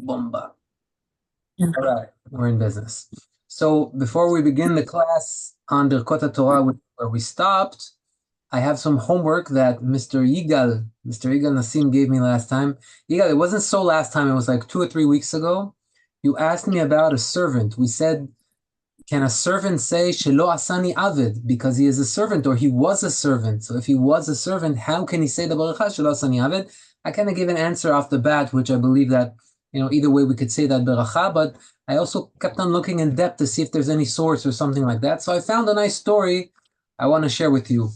Bomba. All right, we're in business. So before we begin the class on Berkot HaTorah, where we stopped, I have some homework that Mr. Yigal Nassim gave me last time. Yigal, it wasn't so last time, it was like 2 or 3 weeks ago. You asked me about a servant. We said, can a servant say Shelo Asani Aved because he is a servant or he was a servant? So if he was a servant, how can he say the Baruch Shelo Asani Aved? I kind of gave an answer off the bat, which I believe that, either way we could say that beracha, but I also kept on looking in depth to see if there's any source or something like that. So I found a nice story I want to share with you.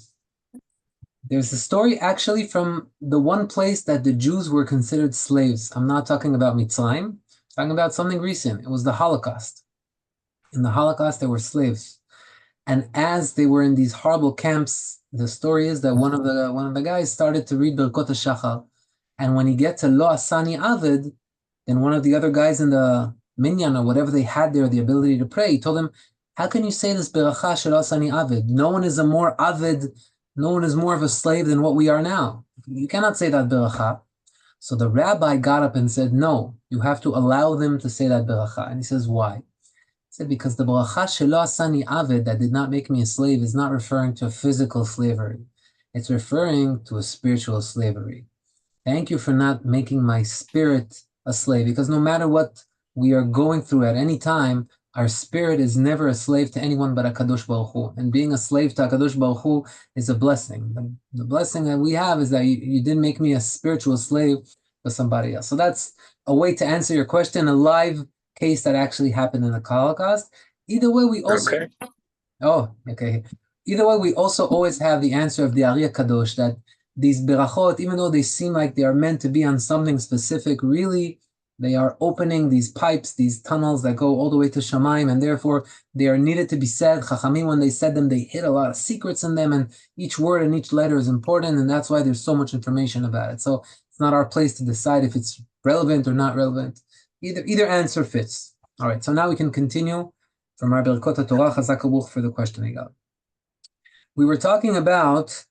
There's a story actually from the one place that the Jews were considered slaves. I'm not talking about Mitzrayim, I'm talking about something recent. It was the Holocaust. In the Holocaust, they were slaves. And as they were in these horrible camps, the story is that one of the guys started to read Berkot HaShachar. And when he gets to Lo Asani Aved, then one of the other guys in the minyan or whatever they had there, the ability to pray, he told him, how can you say this beracha shel asani aved? No one is a more aved, no one is more of a slave than what we are now. You cannot say that beracha. So the rabbi got up and said, no, you have to allow them to say that beracha. And he says, why? He said, because the beracha shel asani aved, that did not make me a slave, is not referring to a physical slavery. It's referring to a spiritual slavery. Thank you for not making my spirit a slave, because no matter what we are going through at any time, our spirit is never a slave to anyone but HaKadosh Baruch Hu. And being a slave to HaKadosh Baruch Hu is a blessing. The blessing that we have is that you didn't make me a spiritual slave to somebody else. So that's a way to answer your question, a live case that actually happened in the Holocaust. Either way, we also... Okay. Oh, okay. Either way, we also always have the answer of the Ari Kadosh, that these berachot, even though they seem like they are meant to be on something specific, really, they are opening these pipes, these tunnels that go all the way to Shamayim, and therefore they are needed to be said. Chachamim, when they said them, they hid a lot of secrets in them, and each word and each letter is important, and that's why there's so much information about it. So it's not our place to decide if it's relevant or not relevant. Either answer fits. All right, so now we can continue from our Berkot HaTorah, Chazak Ubuch, for the question I got. We were talking about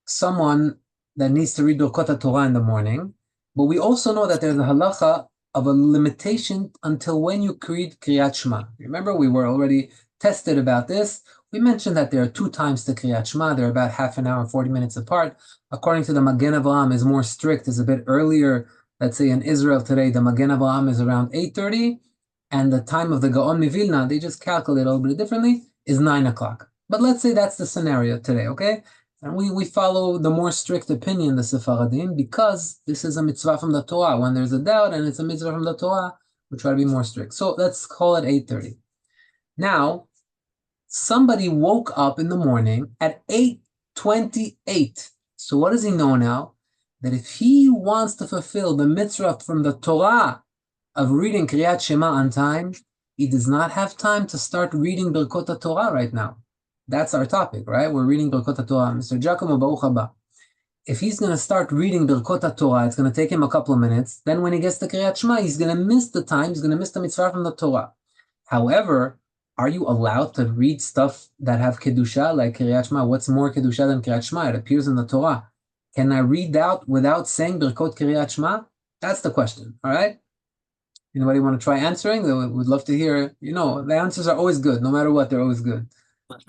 someone that needs to read Berkot HaTorah in the morning, but we also know that there's a halacha of a limitation until when you read Kriyat Shema. Remember, we were already tested about this. We mentioned that there are 2 times to Kriyat Shema. They're about half an hour, 40 minutes apart. According to the Magen Avraham, is more strict, is a bit earlier. Let's say in Israel today, the Magen Avraham is around 8:30, and the time of the Gaon Mivilna, they just calculate a little bit differently, is 9 o'clock. But let's say that's the scenario today, okay? And we follow the more strict opinion, the Sephardim, because this is a mitzvah from the Torah. When there's a doubt and it's a mitzvah from the Torah, we try to be more strict. So let's call it 8:30. Now, somebody woke up in the morning at 8:28. So what does he know now? That if he wants to fulfill the mitzvah from the Torah of reading Kriyat Shema on time, he does not have time to start reading Berkot HaTorah right now. That's our topic, right? We're reading Berkot HaTorah. Mr. Giacomo, Baruch haba. If he's going to start reading Berkot HaTorah, it's going to take him a couple of minutes. Then when he gets to Kriyat Shema, he's going to miss the time. He's going to miss the mitzvah from the Torah. However, are you allowed to read stuff that have Kedusha, like Kriyat Shema? What's more Kedusha than Kriyat Shema? It appears in the Torah. Can I read out without saying Berkot Kriyat Shema? That's the question, all right? Anybody want to try answering? We'd love to hear. The answers are always good. No matter what, they're always good.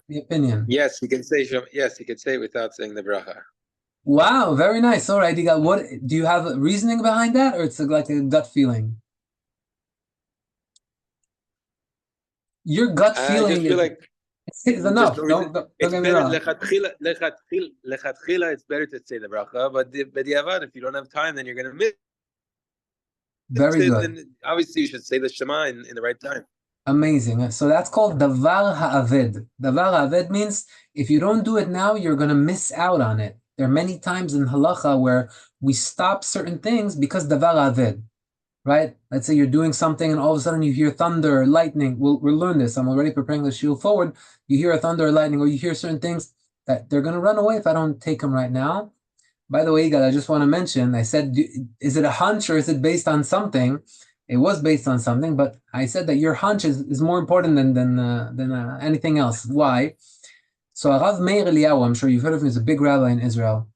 The opinion. Yes, you can say it without saying the bracha. Wow, very nice. All right, what do you have a reasoning behind that, or it's like a gut feeling? Your gut feeling. I just feel like it's enough. Don't get me wrong. Lechatchila, it's better to say the bracha, but if you don't have time, then you're going to miss. Very good. Then obviously, you should say the Shema in the right time. Amazing. So that's called Davar Ha'aved. Davar Ha'aved means if you don't do it now, you're going to miss out on it. There are many times in halacha where we stop certain things because Davar Ha'aved, right? Let's say you're doing something and all of a sudden you hear thunder or lightning. We'll learn this. I'm already preparing the shiur forward. You hear a thunder or lightning, or you hear certain things that they're going to run away if I don't take them right now. By the way, I just want to mention, I said, is it a hunch or is it based on something? It was based on something, but I said that your hunch is more important than anything else. Why? So Rav Meir Eliyahu, I'm sure you've heard of him, he's a big rabbi in Israel.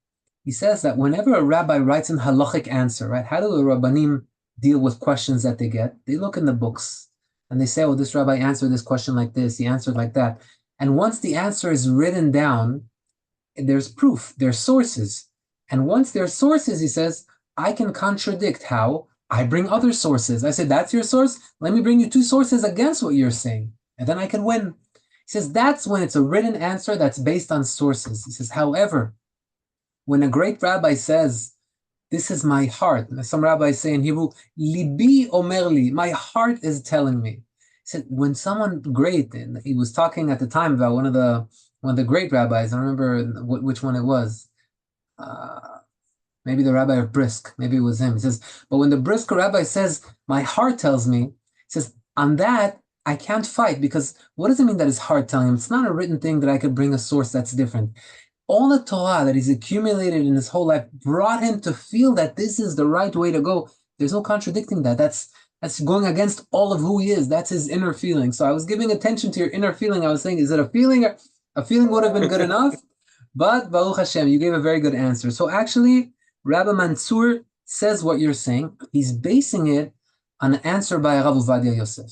He says that whenever a rabbi writes an halachic answer, right? How do the rabbanim deal with questions that they get. They look in the books and they say, oh, this rabbi answered this question like this, he answered like that. And once the answer is written down, there's proof, there's sources. And once there's sources, he says, I can contradict. How? I bring other sources. I say, that's your source? Let me bring you two sources against what you're saying. And then I can win. He says, that's when it's a written answer that's based on sources. He says, however, when a great rabbi says, this is my heart. Some rabbis say in Hebrew, Libi omer li, my heart is telling me. He said, when someone great, and he was talking at the time about one of the great rabbis, I don't remember which one it was. Maybe the rabbi of Brisk, maybe it was him. He says, but when the Brisk rabbi says, my heart tells me, he says, on that, I can't fight, because what does it mean that his heart telling him? It's not a written thing that I could bring a source that's different. All the Torah that he's accumulated in his whole life brought him to feel that this is the right way to go. There's no contradicting that. That's going against all of who he is. That's his inner feeling. So I was giving attention to your inner feeling. I was saying, is it a feeling? A feeling would have been good enough. But Baruch Hashem, you gave a very good answer. So actually, Rabbi Mansour says what you're saying. He's basing it on an answer by Rav Ovadia Yosef.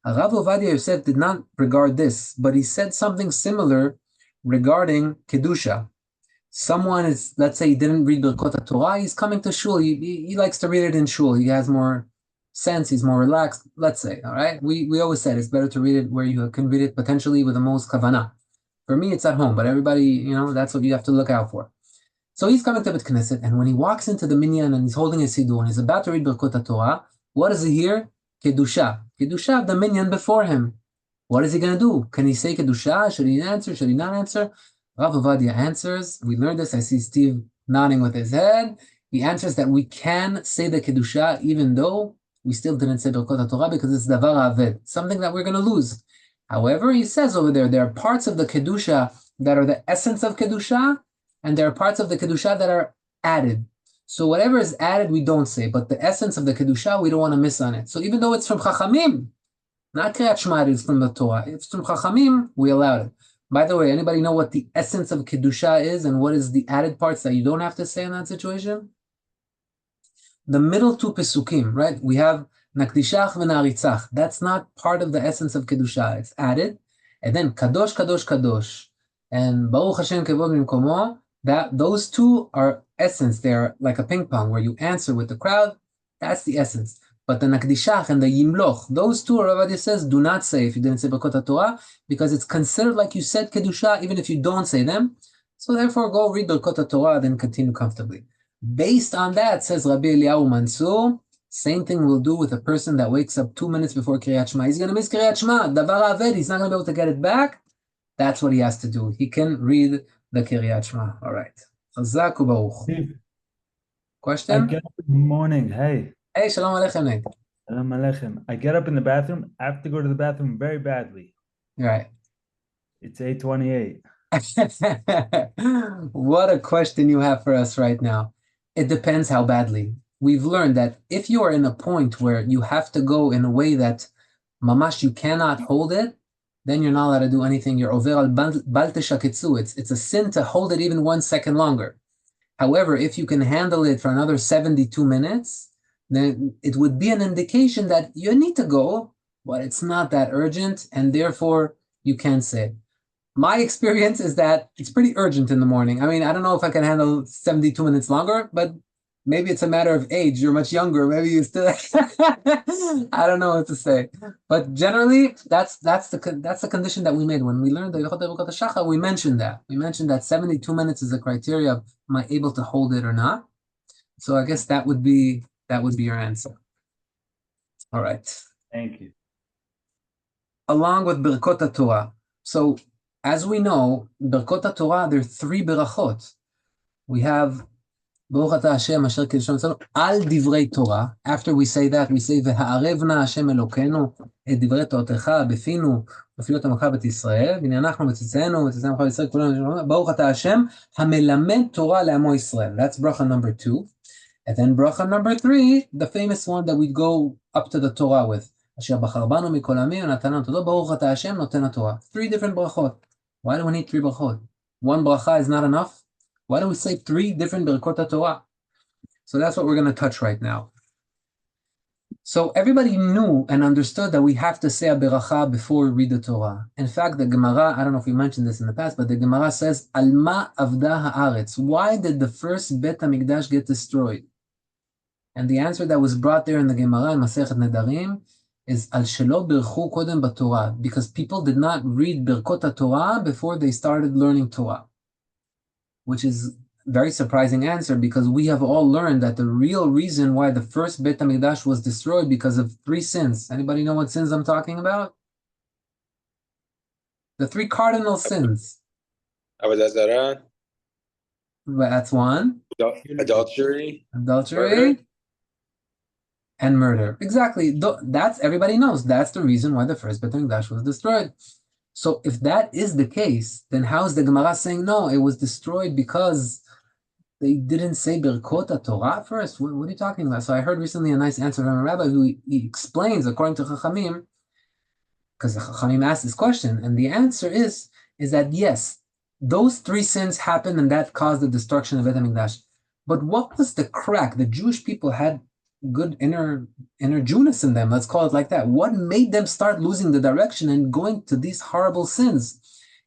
Rav Ovadia Yosef did not regard this, but he said something similar regarding Kedusha. Someone is, let's say he didn't read Berkot HaTorah, he's coming to shul, he likes to read it in shul, he has more sense, he's more relaxed, let's say, all right? We always said it's better to read it where you can read it potentially with the most kavanah. For me, it's at home, but everybody, that's what you have to look out for. So he's coming to Bet Knesset, and when he walks into the minyan and he's holding his siddur and he's about to read Berkot HaTorah, what does he hear? Kedusha. Kedusha of the minyan before him. What is he going to do? Can he say Kedusha? Should he answer? Should he not answer? Rav Ovadia answers. We learned this. I see Steve nodding with his head. He answers that we can say the Kedusha even though we still didn't say Berkot HaTorah because it's Davar Aved, something that we're going to lose. However, he says over there are parts of the Kedusha that are the essence of Kedusha, and there are parts of the Kedusha that are added. So whatever is added, we don't say, but the essence of the Kedusha, we don't want to miss on it. So even though it's from Chachamim, not Kriyat Shema, it's from the Torah. If it's from Chachamim, we allowed it. By the way, anybody know what the essence of Kedusha is and what is the added parts that you don't have to say in that situation? The middle two Pesukim, right? We have Nakdishach v'Naritzach. That's not part of the essence of Kedusha. It's added. And then Kadosh, Kadosh, Kadosh. And Baruch Hashem Kevod B'Mkomo. Those two are essence. They're like a ping pong where you answer with the crowd. That's the essence. But the Nakdishach and the Yimloch, those two, Rav Ovadia says, do not say if you didn't say Berkot HaTorah, because it's considered like you said Kedusha, even if you don't say them. So therefore, go read Berkot HaTorah, then continue comfortably. Based on that, says Rabbi Eliyahu Mansour, same thing we'll do with a person that wakes up 2 minutes before Kriyat Shema. He's going to miss Kriyat Shema. Davar Aved, he's not going to be able to get it back. That's what he has to do. He can read the Kriyat Shema. All right. Chazak u'baruch. Question? Good morning. Hey. Hey, shalom aleichem, Nate. Shalom aleichem. I get up in the bathroom. I have to go to the bathroom very badly. Right. It's 8:28. What a question you have for us right now. It depends how badly. We've learned that if you are in a point where you have to go in a way that mamash you cannot hold it, then you're not allowed to do anything. You're over al bal teshaketzu. It's a sin to hold it even 1 second longer. However, if you can handle it for another 72 minutes, then it would be an indication that you need to go, but it's not that urgent, and therefore you can say. My experience is that it's pretty urgent in the morning. I mean, I don't know if I can handle 72 minutes longer, but maybe it's a matter of age. You're much younger. Maybe you still. I don't know what to say. But generally, that's the condition that we made when we learned the Yalkut Yosef. We mentioned that. We mentioned that 72 minutes is a criteria of am I able to hold it or not. So I guess that would be your answer. All right. Thank you. Along with Berkot HaTorah. So as we know, Berkot HaTorah, there are 3 berachot. We have Baruch Ata Hashem Asher Kiddushanu Al Divrei Torah. After we say that, we say V'ha'arevna Hashem Elokeinu et Divrei Toratecha befinu b'filut Amcha Bet Yisrael v'ne'anachnu b'tzitzenu b'tzitzenu Amcha Yisrael kulanu Baruch Ata Hashem HaMelamed Torah le'amo Yisrael. That's bracha number 2. And then bracha number 3, the famous one that we go up to the Torah with. Asher bachar banu mikol amim v'natan todo Baruch Ata Hashem noten HaTorah. 3 different brachot. Why do we need 3 brachot? 1 bracha is not enough? Why do we say 3 different Berkot HaTorah? So that's what we're going to touch right now. So everybody knew and understood that we have to say a beracha before we read the Torah. In fact, the Gemara, I don't know if we mentioned this in the past, but the Gemara says, Alma avda haaretz. Why did the first Bet HaMikdash get destroyed? And the answer that was brought there in the Gemara in Masechet Nedarim is Al shelo birchu kodem b'Torah, because people did not read Berkot HaTorah before they started learning Torah, which is very surprising answer, because we have all learned that the real reason why the first Beit HaMikdash was destroyed because of 3 sins. Anybody know what sins I'm talking about? The 3 cardinal sins. Avodah zarah, That's one. adultery, Adultery. And murder. Exactly. That's, everybody knows, that's the reason why the first Beit HaMikdash was destroyed. So if that is the case, then how is the Gemara saying, no, it was destroyed because they didn't say Berkot HaTorah first? What are you talking about? So I heard recently a nice answer from a rabbi who he explains, according to Chachamim, because the Chachamim asked this question, and the answer is that yes, those 3 sins happened and that caused the destruction of Beit HaMikdash. But what was the crack? The Jewish people had good inner Jewness in them, let's call it like that. What made them start losing the direction and going to these horrible sins?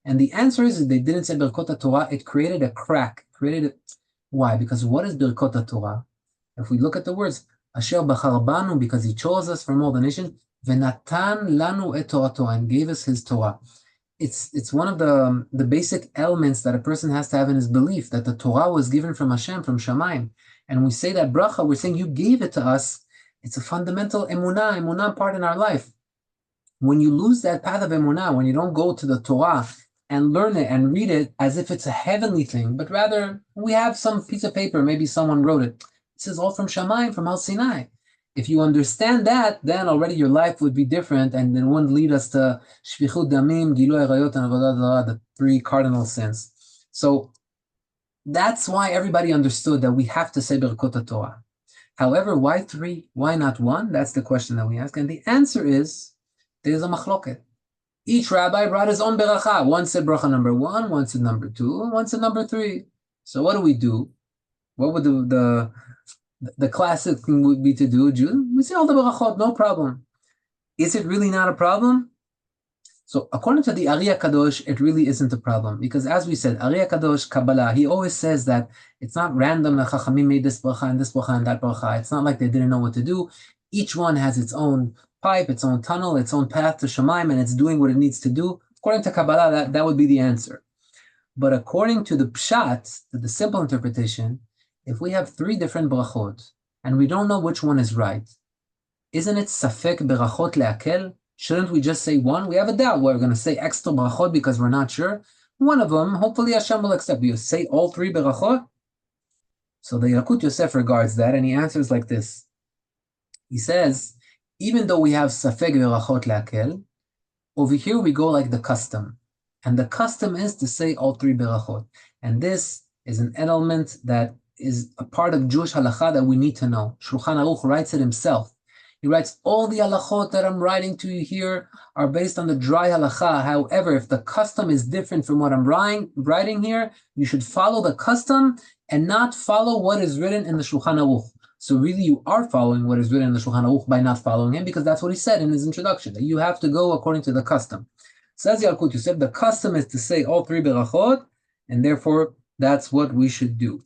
And the answer is that they didn't say Berkot HaTorah. It created a crack. Why? Because what is Berkot HaTorah? If we look at the words, Asher bachar banu, because he chose us from all the nation, v'natan lanu et Torato, and gave us his Torah. It's one of the basic elements that a person has to have in his belief, that the Torah was given from Hashem, from Shamayim. And we say that bracha, we're saying you gave it to us. It's a fundamental emunah part in our life. When you lose that path of emunah, when you don't go to the Torah and learn it and read it as if it's a heavenly thing, but rather we have some piece of paper, maybe someone wrote it. This is all from Shamayim, from Har Sinai. If you understand that, then already your life would be different, and it wouldn't lead us to shvichut damim, gilui arayot, and avodah zarah, the 3 cardinal sins. So that's why everybody understood that we have to say Berkot HaTorah. However, why 3? Why not 1? That's the question that we ask. And the answer is, there's a machloket. Each rabbi brought his own beracha. One said bracha number 1, one said number 2, one said number 3. So what do? What would the classic thing would be to do? We say all the berachot, no problem. Is it really not a problem? So according to the Ari HaKadosh, it really isn't a problem, because as we said, Ari HaKadosh, Kabbalah, he always says that it's not random that Chachamim made this bracha and that bracha. It's not like they didn't know what to do. Each one has its own pipe, its own tunnel, its own path to Shamayim, and it's doing what it needs to do. According to Kabbalah, that would be the answer. But according to the Pshat, the simple interpretation, if we have 3 different brachot and we don't know which one is right, isn't it safek berachot leakel? Shouldn't we just say 1? We have a doubt. We're going to say extra berachot because we're not sure. One of them, hopefully Hashem will accept. You say all 3 berachot? So the Yalkut Yosef regards that, and he answers like this. He says, even though we have safek berachot leakel, over here we go like the custom. And the custom is to say all 3 berachot. And this is an element that is a part of Jewish halakha that we need to know. Shulchan Aruch writes it himself. He writes, all the halachot that I'm writing to you here are based on the dry halakha. However, if the custom is different from what I'm writing here, you should follow the custom and not follow what is written in the Shulchan Aruch. So really you are following what is written in the Shulchan Aruch by not following him, because that's what he said in his introduction, that you have to go according to the custom. Says Yalkut Yosef, the custom is to say all 3 berachot, and therefore that's what we should do.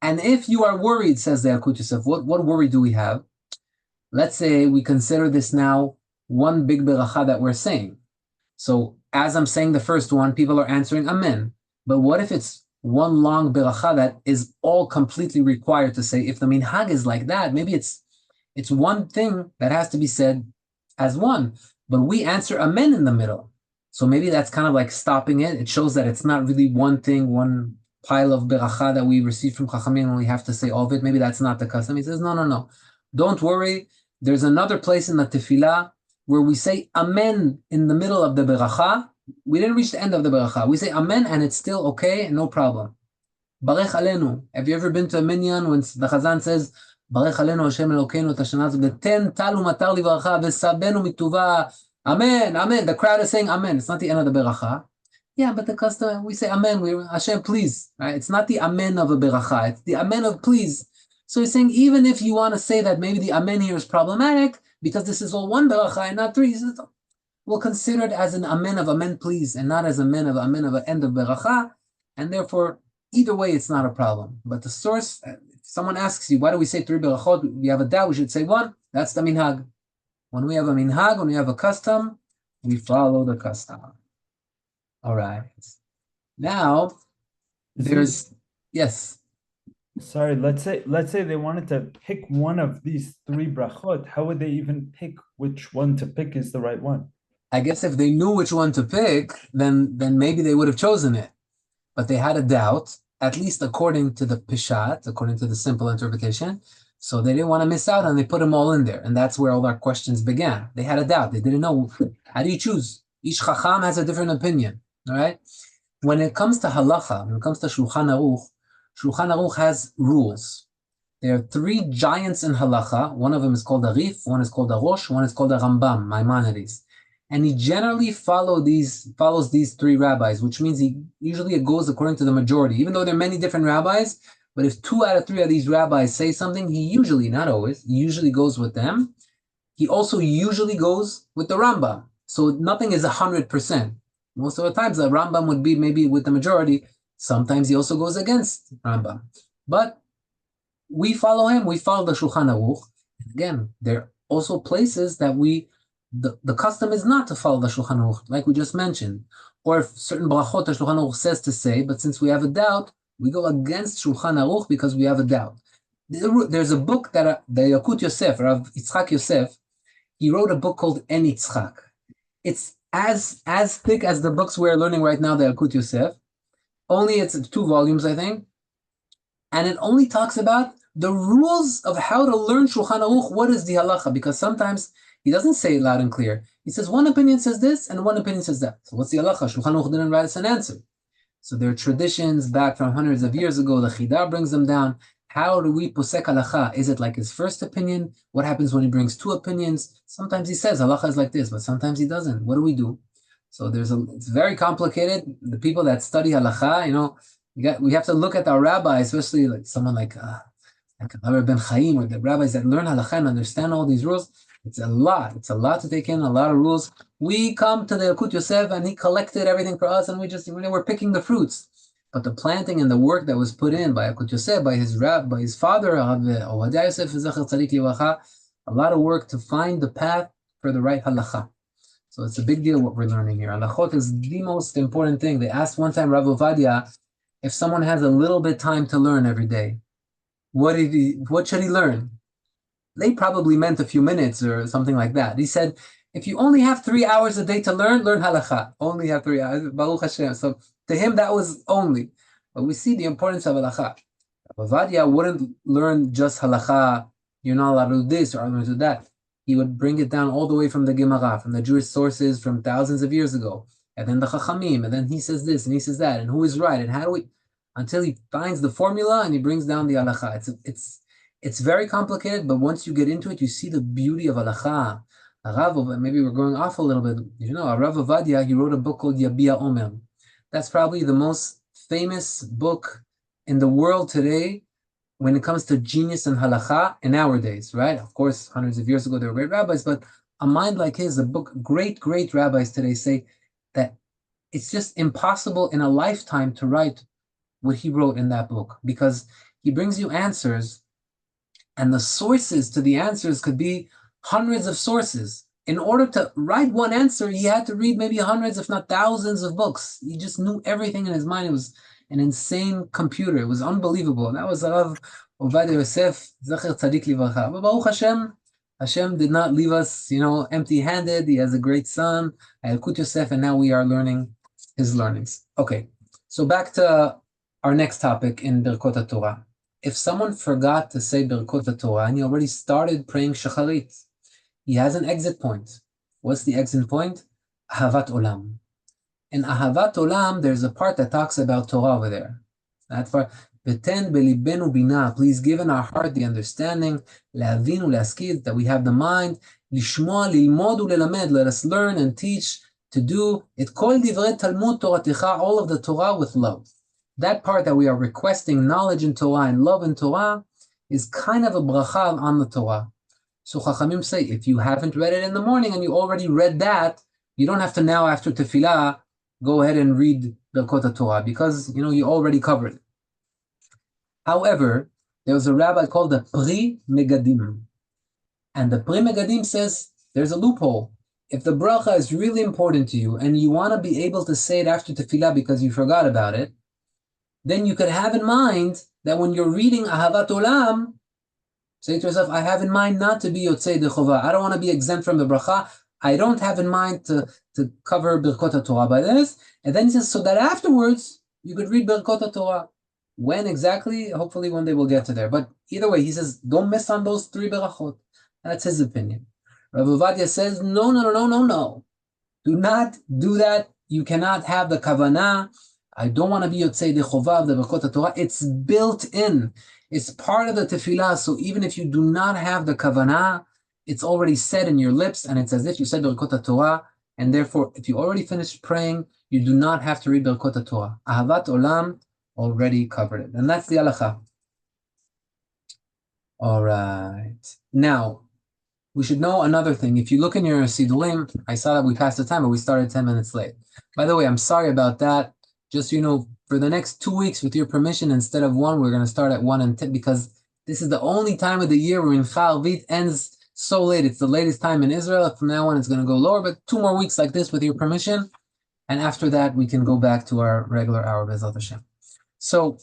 And if you are worried, says the Yalkut Yosef, what worry do we have? Let's say we consider this now one big beracha that we're saying. So as I'm saying the first one, people are answering amen. But what if it's one long beracha that is all completely required to say? If the minhag is like that, maybe it's one thing that has to be said as one, but we answer amen in the middle. So maybe that's kind of like stopping it. It shows that it's not really one thing, one pile of beracha that we receive from Chachamim and we have to say all of it. Maybe that's not the custom. He says, no. Don't worry. There's another place in the tefillah where we say amen in the middle of the beracha. We didn't reach the end of the beracha. We say amen and it's still okay and no problem. Barech alenu. Have you ever been to a minyan when the Chazan says, Barech alenu Hashem Elokeinu et hashana hazeh v'ten talu matar livracha v'sabenu mituva. Amen, amen. The crowd is saying amen. It's not the end of the beracha. Yeah, but the custom, we say amen. Hashem, please. Right? It's not the amen of a beracha. It's the amen of please. So he's saying, even if you want to say that maybe the amen here is problematic, because this is all one beracha and not three, he says, we'll consider it as an amen of amen please, and not as amen of an end of beracha, and therefore, either way, it's not a problem. But the source, if someone asks you, why do we say three berachot? We have a doubt, we should say one. That's the minhag. When we have a minhag, when we have a custom, we follow the custom. All right. Now, there's, yes. Sorry, let's say they wanted to pick one of these three brachot. How would they even pick which one to pick is the right one? I guess if they knew which one to pick, then maybe they would have chosen it. But they had a doubt, at least according to the Pishat, according to the simple interpretation. So they didn't want to miss out, and they put them all in there. And that's where all our questions began. They had a doubt. They didn't know. How do you choose? Each Chacham has a different opinion. All right? When it comes to halacha, when it comes to Shulchan Aruch has rules. There are three giants in halacha. One of them is called a Rif, one is called a Rosh, one is called a Rambam, Maimonides. And he generally follows these three rabbis, which means he usually goes according to the majority. Even though there are many different rabbis, but if 2 out of 3 of these rabbis say something, he usually, not always, he usually goes with them. He also usually goes with the Rambam. So nothing is 100%. Most of the times the Rambam would be maybe with the majority. Sometimes he also goes against Rambam. But we follow him, we follow the Shulchan Aruch. And again, there are also places that the custom is not to follow the Shulchan Aruch, like we just mentioned. Or if certain brachot the Shulchan Aruch says to say, but since we have a doubt, we go against Shulchan Aruch because we have a doubt. There's a book that the Yalkut Yosef, Rav Yitzchak Yosef, he wrote a book called En Yitzchak. It's as thick as the books we're learning right now, the Yalkut Yosef. Only it's 2 volumes, I think. And it only talks about the rules of how to learn Shulchan Aruch. What is the halacha? Because sometimes he doesn't say it loud and clear. He says one opinion says this and one opinion says that. So what's the halacha? Shulchan Aruch didn't write us an answer. So there are traditions back from hundreds of years ago. The Chida brings them down. How do we posek halacha? Is it like his first opinion? What happens when he brings 2 opinions? Sometimes he says halacha is like this, but sometimes he doesn't. What do we do? So it's very complicated. The people that study halacha, we have to look at our rabbi, especially like someone like Rabbi Ben Chaim, or the rabbis that learn halacha and understand all these rules. It's a lot. It's a lot to take in, a lot of rules. We come to the Yalkut Yosef and he collected everything for us, and we're picking the fruits. But the planting and the work that was put in by Yalkut Yosef, by his father, Ovadia Yosef, a lot of work to find the path for the right halacha. So it's a big deal what we're learning here. Halachot is the most important thing. They asked one time Rav Ovadia, if someone has a little bit time to learn every day, what should he learn? They probably meant a few minutes or something like that. He said, if you only have 3 hours a day to learn halakha. Only have 3 hours. Baruch Hashem. So to him, that was only. But we see the importance of halakha. Ovadia wouldn't learn just halakha, you're not allowed to do this or allowed to do that. He would bring it down all the way from the Gemara, from the Jewish sources from thousands of years ago. And then the Chachamim, and then he says this and he says that, and who is right, and how do we, until he finds the formula and he brings down the halakha. It's very complicated, but once you get into it, you see the beauty of halakha. Maybe we're going off a little bit. Rav Ovadia, he wrote a book called Yabia Omer. That's probably the most famous book in the world today when it comes to genius and halakha in our days, right? Of course, hundreds of years ago, there were great rabbis, but a mind like his, great rabbis today say that it's just impossible in a lifetime to write what he wrote in that book, because he brings you answers, and the sources to the answers could be hundreds of sources. In order to write one answer, he had to read maybe hundreds, if not thousands of books. He just knew everything in his mind. It was an insane computer. It was unbelievable. And that was Rav Ovadia Yosef, Zecher Tzadik Livracha. But Baruch Hashem did not leave us, empty-handed. He has a great son, Yalkut Yosef, and now we are learning his learnings. Okay, so back to our next topic in Berkot HaTorah. If someone forgot to say Berkot HaTorah and he already started praying Shacharit, he has an exit point. What's the exit point? Ahavat Olam. In Ahavat Olam, there's a part that talks about Torah over there. That part, V'ten belibenu bina, please give in our heart the understanding, le'avin u'le'askid, that we have the mind, lishmoa, lilmod u'lelamed, let us learn and teach, to do it kol divrei Talmud Toratecha, all of the Torah with love. That part that we are requesting knowledge in Torah and love in Torah, is kind of a bracha on the Torah. So Chachamim say, if you haven't read it in the morning and you already read that, you don't have to now, after tefillah, go ahead and read Berkot HaTorah, because you already covered it. However, there was a rabbi called the Pri Megadim. And the Pri Megadim says, there's a loophole. If the bracha is really important to you and you want to be able to say it after tefillah because you forgot about it, then you could have in mind that when you're reading Ahavat Olam, say to yourself, I have in mind not to be Yotzei Dechovah. I don't want to be exempt from the bracha. I don't have in mind to cover Berkot HaTorah by this. And then he says, so that afterwards, you could read Berkot HaTorah. When exactly? Hopefully one day we'll get to there. But either way, he says, don't miss on those 3 berachot. That's his opinion. Rav Ovadia says, no. Do not do that. You cannot have the kavanah. I don't want to be Yotzei Dechovah of the Berkot HaTorah. It's built in. It's part of the tefillah. So even if you do not have the kavanah, it's already said in your lips, and it's as if you said Berkot HaTorah, and therefore, if you already finished praying, you do not have to read Berkot HaTorah. Ahavat Olam already covered it. And that's the halacha. All right. Now, we should know another thing. If you look in your sidurim, I saw that we passed the time, but we started 10 minutes late. By the way, I'm sorry about that. Just, for the next 2 weeks, with your permission, instead of 1, we're going to start at 1 and 10, because this is the only time of the year where Mincha Arvit ends so late. It's the latest time in Israel. From now on, it's going to go lower, but 2 more weeks like this with your permission. And after that, we can go back to our regular hour, B'ezrat Hashem. So,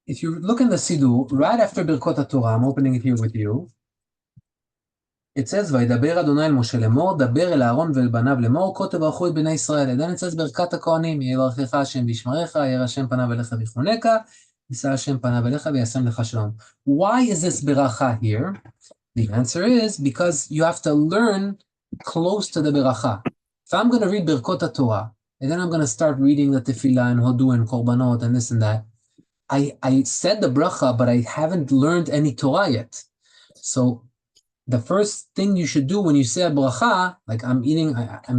if you look in the Siddur, right after Berkot HaTorah, I'm opening it here with you, it says, וידבר אדוני אל משה לאמור, דבר אל אהרון ואל בניו לאמור, כה תברכו את בני ישראל. And then it says, ברכת הכהנים, יברכך השם וישמרך, יאר השם פניו אליך ויחונך, יישא השם פניו אליך וישם לך שלום. Why is this beracha here? The answer is because you have to learn close to the beracha. If I'm going to read Berkot HaTorah, and then I'm going to start reading the tefillah and hodu and korbanot and this and that, I said the bracha, but I haven't learned any Torah yet. So the first thing you should do when you say a bracha, like I'm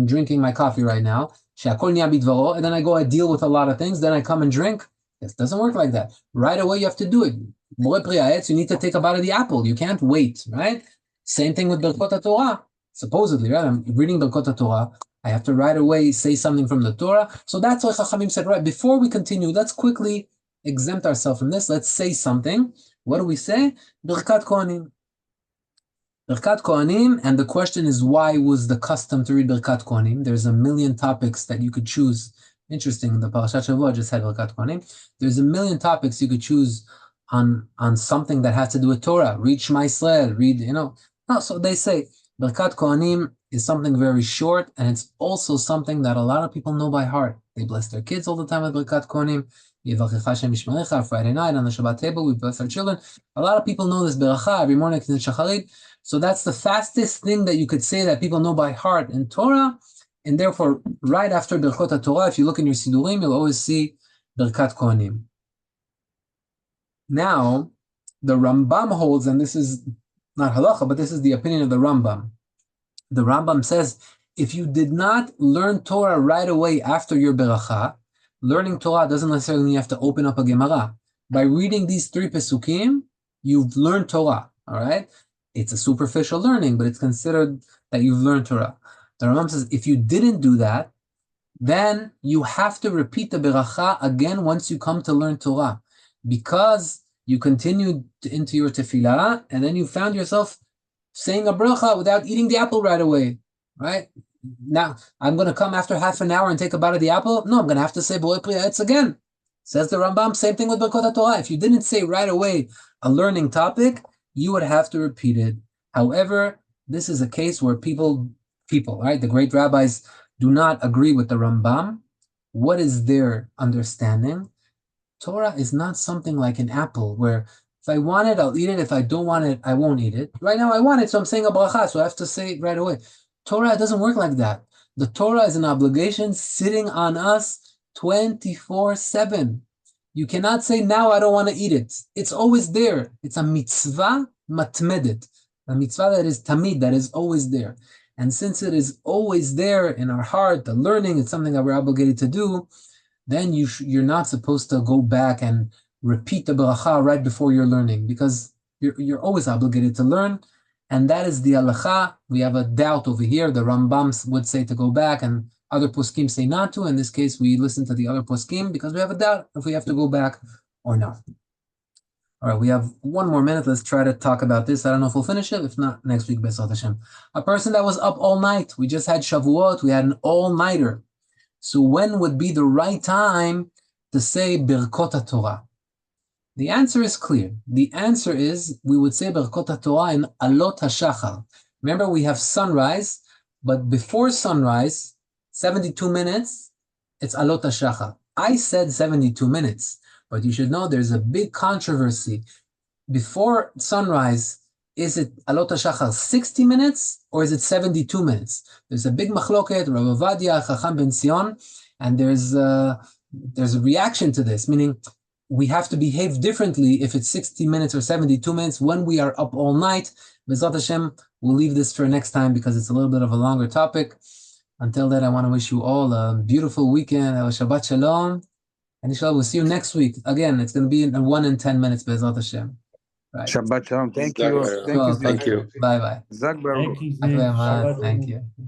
drinking my coffee right now, she'akol niya bidvaro, and then I deal with a lot of things, then I come and drink. It doesn't work like that. Right away you have to do it. You need to take a bite of the apple. You can't wait, right? Same thing with Berkot HaTorah. Supposedly, right? I'm reading Berkot HaTorah. I have to right away say something from the Torah. So that's why Chachamim said, right, before we continue, let's quickly exempt ourselves from this. Let's say something. What do we say? Berkat Kohanim. Berkat Kohanim, and the question is, why was the custom to read Berkat Kohanim? There's a million topics that you could choose. Interesting, the Parashat Shavua just had Berkat Kohanim. There's a million topics you could choose on something that has to do with Torah. Read Shema Yisrael, read, No, so they say Berkat Kohanim is something very short, and it's also something that a lot of people know by heart. They bless their kids all the time with Berkat Kohanim. Friday night on the Shabbat table, we bless our children. A lot of people know this beracha every morning in Shacharit. So that's the fastest thing that you could say that people know by heart in Torah. And therefore, right after Berkot HaTorah, if you look in your Sidurim, you'll always see Berkat Kohanim. Now, the Rambam holds, and this is not halacha, but this is the opinion of the Rambam. The Rambam says, if you did not learn Torah right away after your beracha, learning Torah doesn't necessarily mean you have to open up a Gemara. By reading these 3 pesukim, you've learned Torah, all right? It's a superficial learning, but it's considered that you've learned Torah. The Rambam says, if you didn't do that, then you have to repeat the beracha again once you come to learn Torah, because you continued into your tefillah, and then you found yourself saying a bracha without eating the apple right away, right? Now, I'm going to come after half an hour and take a bite of the apple? No, I'm going to have to say Borei Pri Ha'etz again. Says the Rambam, same thing with Berkot HaTorah. If you didn't say right away a learning topic, you would have to repeat it. However, this is a case where people, right, the great rabbis do not agree with the Rambam. What is their understanding? Torah is not something like an apple where if I want it, I'll eat it. If I don't want it, I won't eat it. Right now I want it, so I'm saying a bracha, so I have to say it right away. Torah doesn't work like that. The Torah is an obligation sitting on us 24/7. You cannot say, now I don't want to eat it. It's always there. It's a mitzvah matmedet, a mitzvah that is tamid, that is always there. And since it is always there in our heart, the learning, it's something that we're obligated to do, then you're not supposed to go back and repeat the bracha right before you're learning, because you're always obligated to learn, and that is the halacha. We have a doubt over here. The Rambam would say to go back, and other poskim say not to. In this case, we listen to the other poskim because we have a doubt if we have to go back or not. All right, we have 1 more minute. Let's try to talk about this. I don't know if we'll finish it. If not, next week, B'ezrat Hashem. A person that was up all night. We just had Shavuot. We had an all-nighter. So when would be the right time to say Berkot HaTorah? The answer is clear. The answer is we would say Berkot HaTorah in Alot HaShachar. Remember, we have sunrise, but before sunrise, 72 minutes, it's Alot HaShachar. I said 72 minutes, but you should know there's a big controversy. Before sunrise, is it Alot HaShachar 60 minutes or is it 72 minutes? There's a big machloket, Rav Ovadia, Chacham Ben Zion, and there's a reaction to this, meaning we have to behave differently if it's 60 minutes or 72 minutes when we are up all night. B'ezrat Hashem, we'll leave this for next time because it's a little bit of a longer topic. Until then, I want to wish you all a beautiful weekend. Shabbat Shalom. And inshallah, we'll see you next week. Again, it's going to be in 1 and 10 minutes, B'ezrat Hashem. Right. Shabbat Shalom. Thank you. Thank you. Bye-bye. Zag Baruch. Thank you, Thank you very much. Shabbat Thank shalom. you.